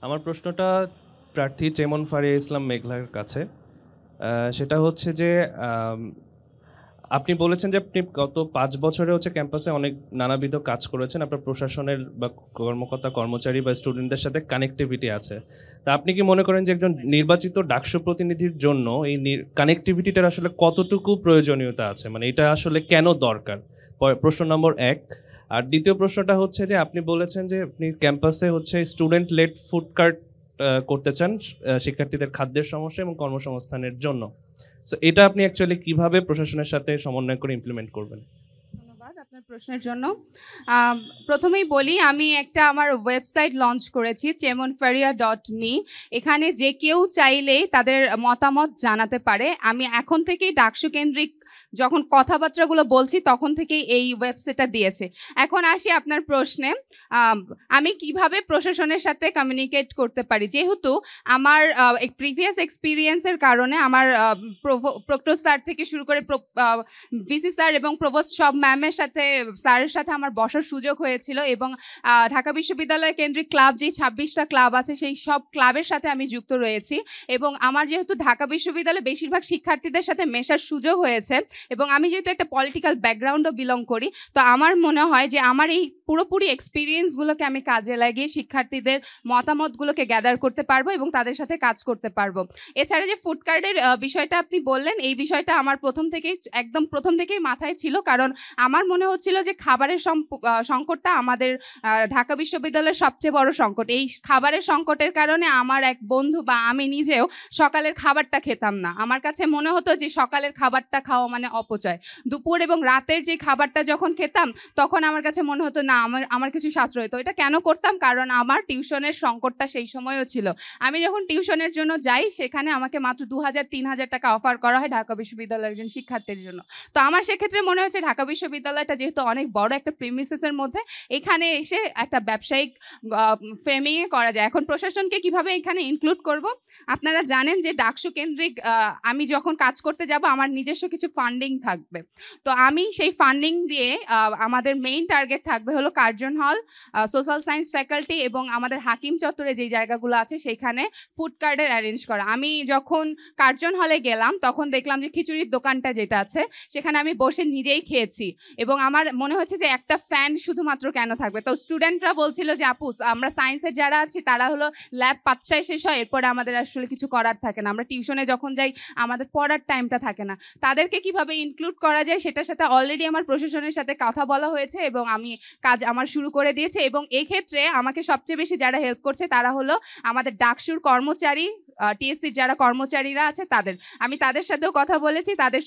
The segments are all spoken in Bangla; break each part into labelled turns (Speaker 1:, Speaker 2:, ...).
Speaker 1: আমার প্রশ্নটা প্রার্থী চেমন ফারিয়া ইসলাম মেঘলার কাছে। সেটা হচ্ছে যে আম, আপনি বলেছেন যে আপনি গত 5 বছরে হচ্ছে ক্যাম্পাসে অনেক নানাবিধ কাজ করেছেন, আপনার প্রশাসনের বা কর্মকর্তা কর্মচারী বা স্টুডেন্টদের সাথে কানেক্টিভিটি আছে। তা আপনি কি মনে করেন যে একজন নির্বাচিত ডাকসু প্রতিনিধির জন্য এই কানেক্টিভিটিটার আসলে কতটুকু প্রয়োজনীয়তা আছে, মানে এটা আসলে কেন দরকার? প্রশ্ন নম্বর 1। আর দ্বিতীয় প্রশ্নটা হচ্ছে যে আপনি বলেছেন যে আপনি ক্যাম্পাসে হচ্ছে স্টুডেন্ট লেড ফুড কার্ট করতে চান শিক্ষার্থীদের খাদ্যের সমস্যা এবং কর্মসংস্থানের জন্য। সো এটা আপনি অ্যাকচুয়ালি কিভাবে প্রশাসনের সাথে সমন্বয় করে ইমপ্লিমেন্ট করবেন?
Speaker 2: ধন্যবাদ আপনার প্রশ্নের জন্য। প্রথমেই বলি, আমি একটা আমার ওয়েবসাইট লঞ্চ করেছি chemonfaria.me। এখানে যে কেউ চাইলেই তাদের মতামত জানাতে পারে। আমি এখন থেকেই ডাকসু কেন্দ্রিক যখন কথাবার্তাগুলো বলছি তখন থেকেই এই ওয়েবসাইটটা দিয়েছে। এখন আসি আপনার প্রশ্নে, আমি কিভাবে প্রশাসনের সাথে কমিউনিকেট করতে পারি। যেহেতু আমার প্রিভিয়াস এক্সপিরিয়েন্সের কারণে আমার প্রক্টর স্যার থেকে শুরু করে ভিসি স্যার এবং প্রভোস্ট সব ম্যামের সাথে স্যারের সাথে আমার বসার সুযোগ হয়েছিল এবং ঢাকা বিশ্ববিদ্যালয় কেন্দ্রিক ক্লাব যেই 26টা ক্লাব আছে সেই সব ক্লাবের সাথে আমি যুক্ত রয়েছি এবং আমার যেহেতু ঢাকা বিশ্ববিদ্যালয়ে বেশিরভাগ শিক্ষার্থীদের সাথে মেশার সুযোগ হয়েছে এবং আমি যেহেতু একটা পলিটিক্যাল ব্যাকগ্রাউন্ডও বিলং করি, তো আমার মনে হয় যে আমার এই পুরোপুরি এক্সপিরিয়েন্সগুলোকে আমি কাজে লাগিয়ে শিক্ষার্থীদের মতামতগুলোকে গ্যাদার করতে পারবো এবং তাদের সাথে কাজ করতে পারবো। এছাড়া যে ফুড কার্ডের বিষয়টা আপনি বললেন, এই বিষয়টা আমার একদম প্রথম থেকেই মাথায় ছিল, কারণ আমার মনে হচ্ছিল যে খাবারের সংকটটা আমাদের ঢাকা বিশ্ববিদ্যালয়ের সবচেয়ে বড় সংকট। এই খাবারের সংকটের কারণে আমার এক বন্ধু বা আমি নিজেও সকালের খাবারটা খেতাম না। আমার কাছে মনে হতো যে সকালের খাবারটা খাওয়া মানে অপচয়। দুপুর এবং রাতের যে খাবারটা যখন খেতাম তখন আমার কাছে মনে হতো না আমার কিছু সাশ্রয়। তো এটা কেন করতাম? কারণ আমার টিউশনের সংকটটা সেই সময়ও ছিল। আমি যখন টিউশনের জন্য যাই সেখানে আমাকে মাত্র 2000-3000 টাকা অফার করা হয় ঢাকা বিশ্ববিদ্যালয়ের একজন শিক্ষার্থীর জন্য। তো আমার সেক্ষেত্রে মনে হচ্ছে ঢাকা বিশ্ববিদ্যালয়টা যেহেতু অনেক বড় একটা প্রিমিসেসের মধ্যে, এখানে এসে একটা ব্যবসায়িক ফ্রেমিংয়ে করা যায়। এখন প্রশাসনকে কিভাবে এখানে ইনক্লুড করব? আপনারা জানেন যে ডাকসু কেন্দ্রিক আমি যখন কাজ করতে যাব আমার নিজস্ব কিছু ফান্ডিং থাকবে। তো আমি সেই ফান্ডিং দিয়ে আমাদের মেইন টার্গেট থাকবে হলো কার্জন হল, সোশ্যাল সায়েন্স ফ্যাকাল্টি এবং আমাদের হাকিম চত্বরে যেই জায়গাগুলো আছে সেইখানে ফুড কার্ডের অ্যারেঞ্জ করা। আমি যখন কার্জন হলে গেলাম তখন দেখলাম যে খিচুড়ির দোকানটা যেটা আছে সেখানে আমি বসে নিজেই খেয়েছি এবং আমার মনে হচ্ছে যে একটা ফ্যান শুধুমাত্র কেন থাকবে। তো স্টুডেন্টরা বলছিল যে আপু, আমরা সায়েন্সের যারা আছি তারা হলো ল্যাব 5টায় শেষ হয়, এরপরে আমাদের আসলে কিছু করার থাকে না, আমরা টিউশনে যখন যাই আমাদের পড়ার টাইমটা থাকে না। তাদেরকে কিভাবে ইনক্লুড করা যায় সেটার সাথে অলরেডি আমার প্রশাসনের সাথে কথা বলা হয়েছে এবং আমি কাজ আমার শুরু করে দিয়েছি এবং এই ক্ষেত্রে আমাকে সবচেয়ে বেশি যারা হেল্প করছে তারা হলো আমাদের ডাকসুর কর্মচারী, টিএসসির যারা কর্মচারীরা আছে তাদের। আমি তাদের সাথেও কথা বলেছি, তাদের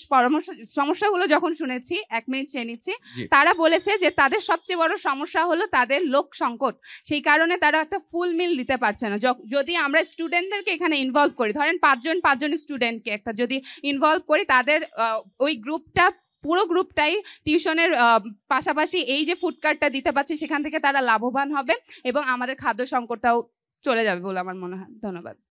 Speaker 2: সমস্যাগুলো যখন শুনেছি, 1 মিনিট চেয়ে নিচ্ছি। তারা বলেছে যে তাদের সবচেয়ে বড় সমস্যা হলো তাদের লোক সংকট, সেই কারণে তারা একটা ফুল মিল দিতে পারছে না। যদি আমরা স্টুডেন্টদেরকে এখানে ইনভলভ করি, ধরেন 5জন স্টুডেন্টকে একটা যদি ইনভলভ করি, তাদের ওই পুরো গ্রুপটাই টিউশনের পাশাপাশি এই যে ফুড কার্টটা দিতে পারছে সেখান থেকে তারা লাভবান হবে এবং আমাদের খাদ্য সংকটটাও চলে যাবে বলে আমার মনে হয়। ধন্যবাদ।